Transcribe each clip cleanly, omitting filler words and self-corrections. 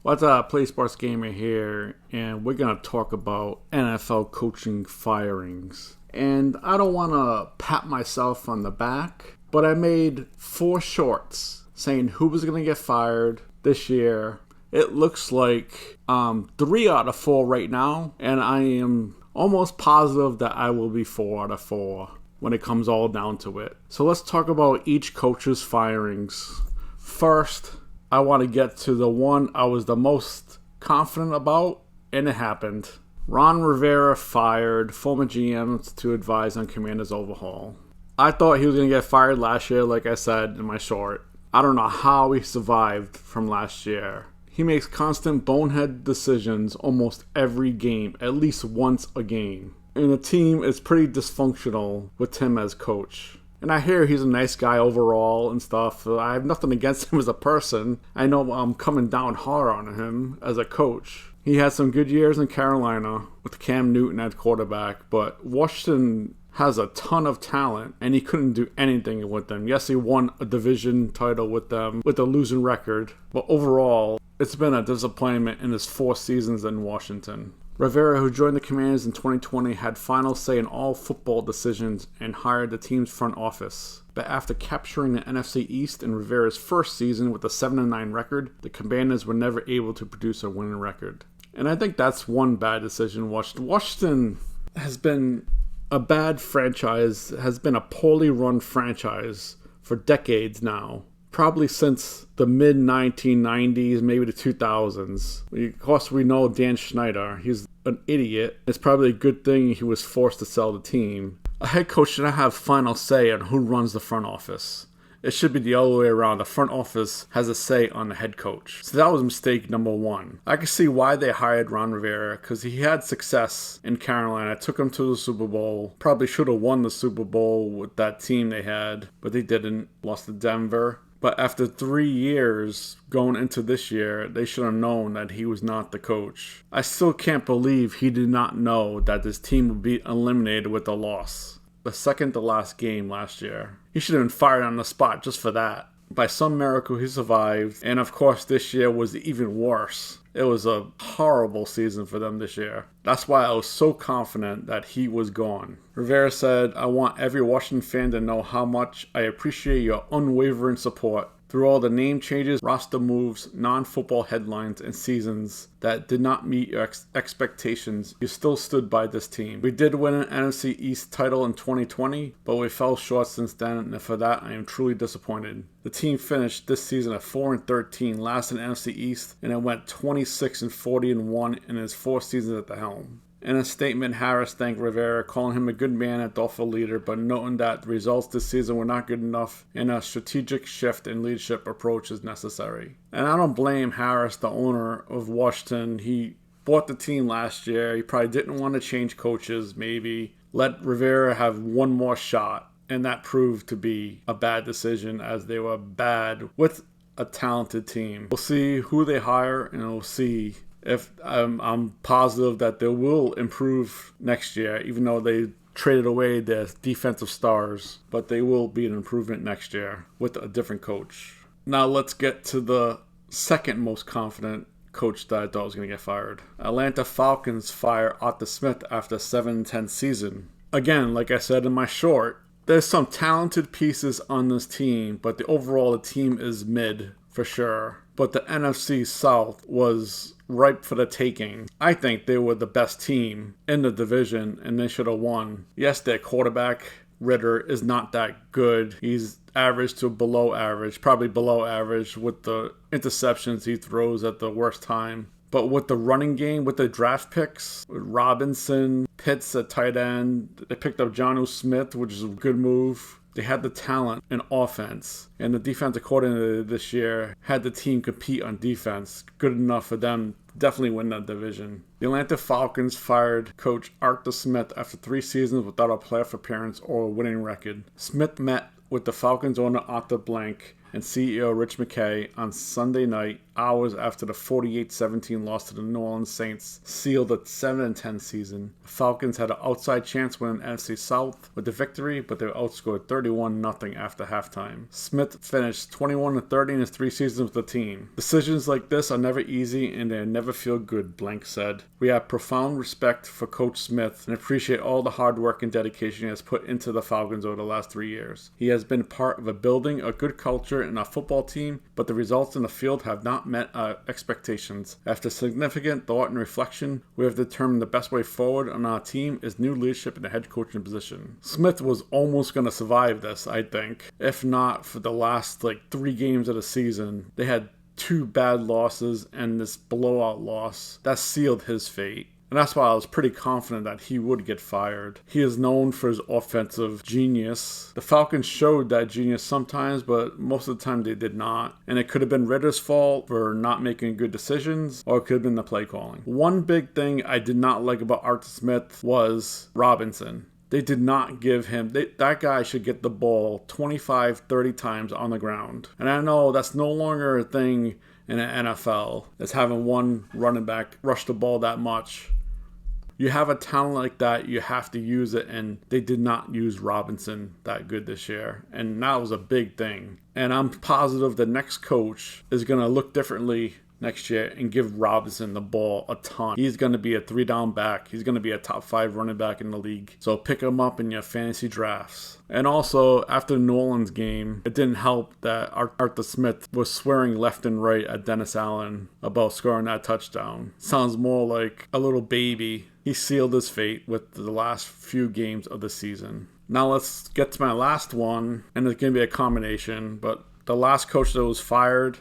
What's up, Play Sports Gamer here, and we're going to talk about NFL coaching firings. And I don't want to pat myself on the back, but I made 4 shorts saying who was going to get fired this year. It looks like 3 out of 4 right now, and I am almost positive that I will be 4 out of 4 when it comes all down to it. So let's talk about each coach's firings. First, I want to get to the one I was the most confident about, and it happened. Ron Rivera fired former GMs to advise on Commanders' overhaul. I thought he was going to get fired last year, like I said in my short. I don't know how he survived from last year. He makes constant bonehead decisions almost every game, at least once a game. And the team is pretty dysfunctional with Tim as coach. And I hear he's a nice guy overall and stuff. I have nothing against him as a person. I know I'm coming down hard on him as a coach. He had some good years in Carolina with Cam Newton at quarterback, but Washington has a ton of talent, and he couldn't do anything with them. Yes, he won a division title with them with a losing record, but overall, it's been a disappointment in his 4 seasons in Washington. Rivera, who joined the Commanders in 2020, had final say in all football decisions and hired the team's front office. But after capturing the NFC East in Rivera's first season with a 7-9 record, the Commanders were never able to produce a winning record. And I think that's one bad decision. Washington has been a bad franchise, has been a poorly run franchise for decades now. Probably since the mid-1990s, maybe the 2000s. Of course, we know Dan Snyder. He's an idiot. It's probably a good thing he was forced to sell the team. A head coach should not have final say on who runs the front office. It should be the other way around. The front office has a say on the head coach. So that was mistake number 1. I can see why they hired Ron Rivera, because he had success in Carolina. Took him to the Super Bowl. Probably should have won the Super Bowl with that team they had, but they didn't. Lost to Denver. But after 3 years going into this year, they should have known that he was not the coach. I still can't believe he did not know that this team would be eliminated with a loss. The second to last game last year. He should have been fired on the spot just for that. By some miracle, he survived. And of course, this year was even worse. It was a horrible season for them this year. That's why I was so confident that he was gone. Rivera said, "I want every Washington fan to know how much I appreciate your unwavering support. Through all the name changes, roster moves, non-football headlines, and seasons that did not meet your expectations, you still stood by this team. We did win an NFC East title in 2020, but we fell short since then, and for that I am truly disappointed. The team finished this season at 4-13, last in the NFC East, and it went 26-40-1 in his 4 seasons at the helm." In a statement, Harris thanked Rivera, calling him a good man and thoughtful leader, but noting that the results this season were not good enough and a strategic shift in leadership approach is necessary. And I don't blame Harris, the owner of Washington. He bought the team last year. He probably didn't want to change coaches, maybe. Let Rivera have one more shot, and that proved to be a bad decision as they were bad with a talented team. We'll see who they hire, and we'll see if I'm positive that they will improve next year, even though they traded away their defensive stars. But they will be an improvement next year with a different coach. Now let's get to the second most confident coach that I thought was going to get fired. Atlanta Falcons fire Arthur Smith after a 7-10 season. Again, like I said in my short, there's some talented pieces on this team, but the team is mid for sure. But the NFC South was ripe for the taking. I think they were the best team in the division, and they should have won. Yes, their quarterback, Ritter, is not that good. He's average to below average, probably below average with the interceptions he throws at the worst time. But with the running game, with the draft picks, with Robinson, Pitts at tight end, they picked up Jonnu Smith, which is a good move. They had the talent and offense, and the defensive coordinator this year had the team compete on defense. Good enough for them to definitely win that division. The Atlanta Falcons fired coach Arthur Smith after 3 seasons without a playoff appearance or a winning record. Smith met with the Falcons owner Arthur Blank and CEO Rich McKay on Sunday night, hours after the 48-17 loss to the New Orleans Saints sealed a 7-10 season. The Falcons had an outside chance winning NFC South with the victory, but they were outscored 31-0 after halftime. Smith finished 21-30 in his 3 seasons with the team. Decisions like this are never easy and they never feel good, Blank said. We have profound respect for Coach Smith and appreciate all the hard work and dedication he has put into the Falcons over the last 3 years. He has been part of building a good culture in our football team, but the results in the field have not met our expectations. After significant thought and reflection, we have determined the best way forward on our team is new leadership in the head coaching position. Smith was almost going to survive this, I think, if not for the last 3 games of the season. They had 2 bad losses and this blowout loss that sealed his fate. And that's why I was pretty confident that he would get fired. He is known for his offensive genius. The Falcons showed that genius sometimes, but most of the time they did not. And it could have been Ritter's fault for not making good decisions, or it could have been the play calling. One big thing I did not like about Arthur Smith was Robinson. They did not give him, that guy should get the ball 25, 30 times on the ground. And I know that's no longer a thing in the NFL, is having one running back rush the ball that much. You have a talent like that, you have to use it, and they did not use Robinson that good this year. And that was a big thing. And I'm positive the next coach is going to look differently next year and give Robinson the ball a ton. He's going to be a 3-down back. He's going to be a top 5 running back in the league. So pick him up in your fantasy drafts. And also, after the New Orleans game, it didn't help that Arthur Smith was swearing left and right at Dennis Allen about scoring that touchdown. Sounds more like a little baby. He sealed his fate with the last few games of the season. Now let's get to my last one, and it's going to be a combination, but the last coach that was fired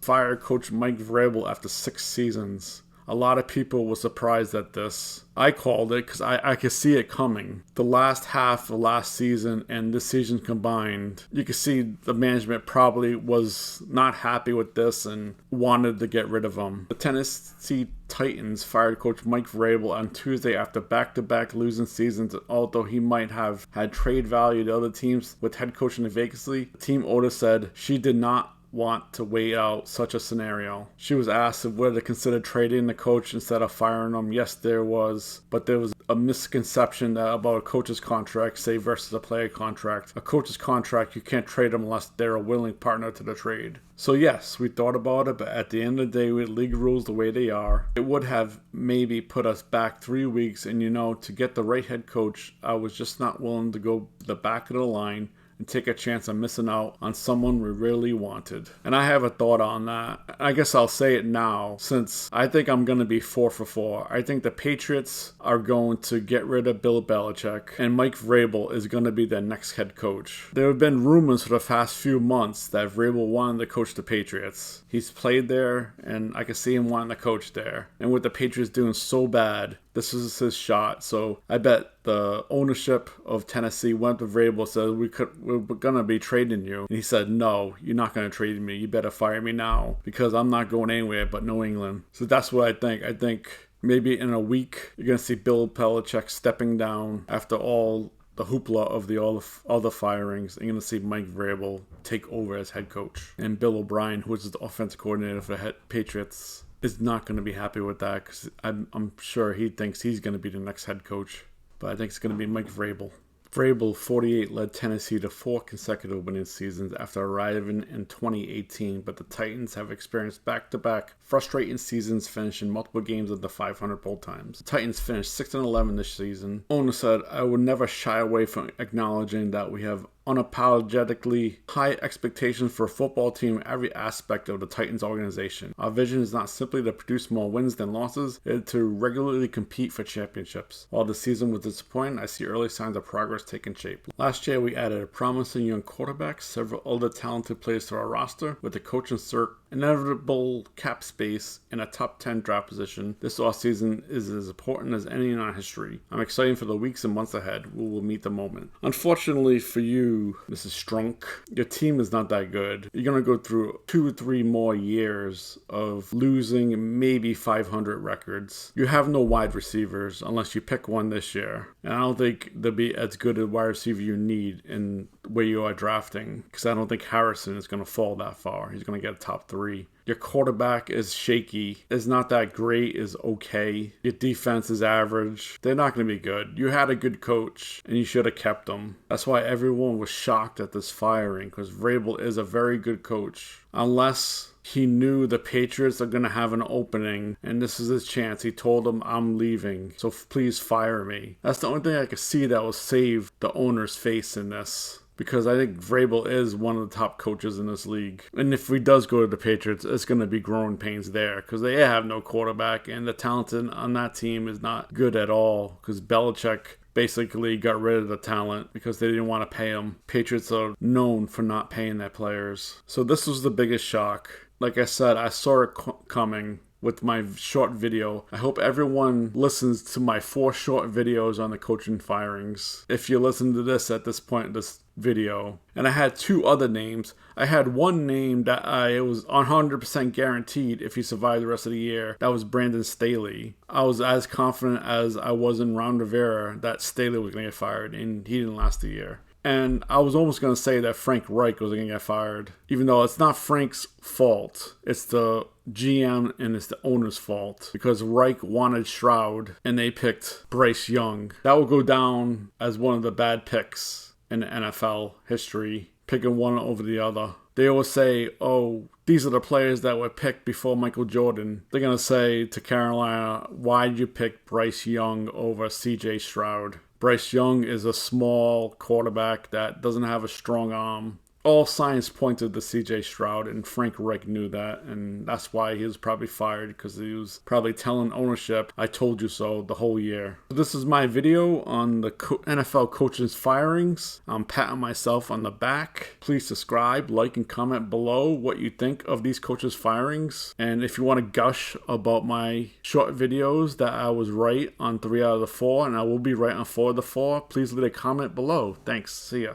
fired Coach Mike Vrabel after 6 seasons. A lot of people were surprised at this. I called it because I could see it coming. The last half of last season and this season combined, you could see the management probably was not happy with this and wanted to get rid of him. The Tennessee Titans fired Coach Mike Vrabel on Tuesday after back-to-back losing seasons. Although he might have had trade value to other teams with head coaching vacancy, team owner said she did not want to wait out such a scenario. She was asked whether to consider trading the coach instead of firing him. Yes, there was, but there was a misconception about a coach's contract, say, versus a player contract. A coach's contract, you can't trade them unless they're a willing partner to the trade. So yes, we thought about it, but at the end of the day, with league rules the way they are, it would have maybe put us back 3 weeks. And to get the right head coach, I was just not willing to go the back of the line and take a chance on missing out on someone we really wanted. And I have a thought on that. I guess I'll say it now, since I think I'm going to be 4 for 4. I think the Patriots are going to get rid of Bill Belichick, and Mike Vrabel is going to be their next head coach. There have been rumors for the past few months that Vrabel wanted to coach the Patriots. He's played there, and I can see him wanting to coach there. And with the Patriots doing so bad, this is his shot. So I bet the ownership of Tennessee went to Vrabel and said, we're going to be trading you. And he said, no, you're not going to trade me. You better fire me now because I'm not going anywhere but New England. So that's what I think. I think maybe in a week, you're going to see Bill Belichick stepping down after all the hoopla of all the firings. You're going to see Mike Vrabel take over as head coach. And Bill O'Brien, who is the offensive coordinator for the Patriots, is not going to be happy with that because I'm sure he thinks he's going to be the next head coach. But I think it's going to be Mike Vrabel. Vrabel, 48, led Tennessee to 4 consecutive winning seasons after arriving in 2018, but the Titans have experienced back-to-back frustrating seasons, finishing multiple games under 500 both times. The Titans finished 6-11 this season. Owner said, I would never shy away from acknowledging that we have unapologetically high expectations for a football team in every aspect of the Titans organization. Our vision is not simply to produce more wins than losses, it is to regularly compete for championships. While the season was disappointing, I see early signs of progress taking shape. Last year, we added a promising young quarterback, several other talented players to our roster, with the coaching search, inevitable cap space, and a top 10 draft position. This offseason is as important as any in our history. I'm excited for the weeks and months ahead. We will meet the moment. Unfortunately for you, through, this is Strunk, your team is not that good. You're going to go through 2 or 3 more years of losing maybe 500 records. You have no wide receivers unless you pick one this year. And I don't think they'll be as good a wide receiver you need in where you are drafting, because I don't think Harrison is going to fall that far. He's going to get a top 3. Your quarterback is shaky, is not that great, is okay. Your defense is average. They're not going to be good. You had a good coach, and you should have kept him. That's why everyone was shocked at this firing, because Vrabel is a very good coach. Unless he knew the Patriots are going to have an opening, and this is his chance. He told them, I'm leaving, so please fire me. That's the only thing I could see that will save the owner's face in this, because I think Vrabel is one of the top coaches in this league. And if he does go to the Patriots, it's going to be growing pains there, because they have no quarterback, and the talent on that team is not good at all, because Belichick basically got rid of the talent because they didn't want to pay him. Patriots are known for not paying their players. So this was the biggest shock. Like I said, I saw it coming with my short video. I hope everyone listens to my 4 short videos on the coaching firings. If you listen to this at this point in this video. And I had 2 other names. I had one name that it was 100% guaranteed if he survived the rest of the year. That was Brandon Staley. I was as confident as I was in Ron Rivera that Staley was going to get fired, and he didn't last a year. And I was almost going to say that Frank Reich was going to get fired, even though it's not Frank's fault. It's the GM and it's the owner's fault, because Reich wanted Stroud and they picked Bryce Young. That will go down as one of the bad picks in the NFL history, picking one over the other. They always say, oh, these are the players that were picked before Michael Jordan. They're going to say to Carolina, why'd you pick Bryce Young over CJ Stroud? Bryce Young is a small quarterback that doesn't have a strong arm. All signs pointed to CJ Stroud, and Frank Reich knew that, and that's why he was probably fired, because he was probably telling ownership, I told you so, the whole year. This is my video on the NFL coaches' firings. I'm patting myself on the back. Please subscribe, like, and comment below what you think of these coaches' firings. And if you want to gush about my short videos that I was right on 3 out of the 4, and I will be right on 4 of the 4, please leave a comment below. Thanks. See ya.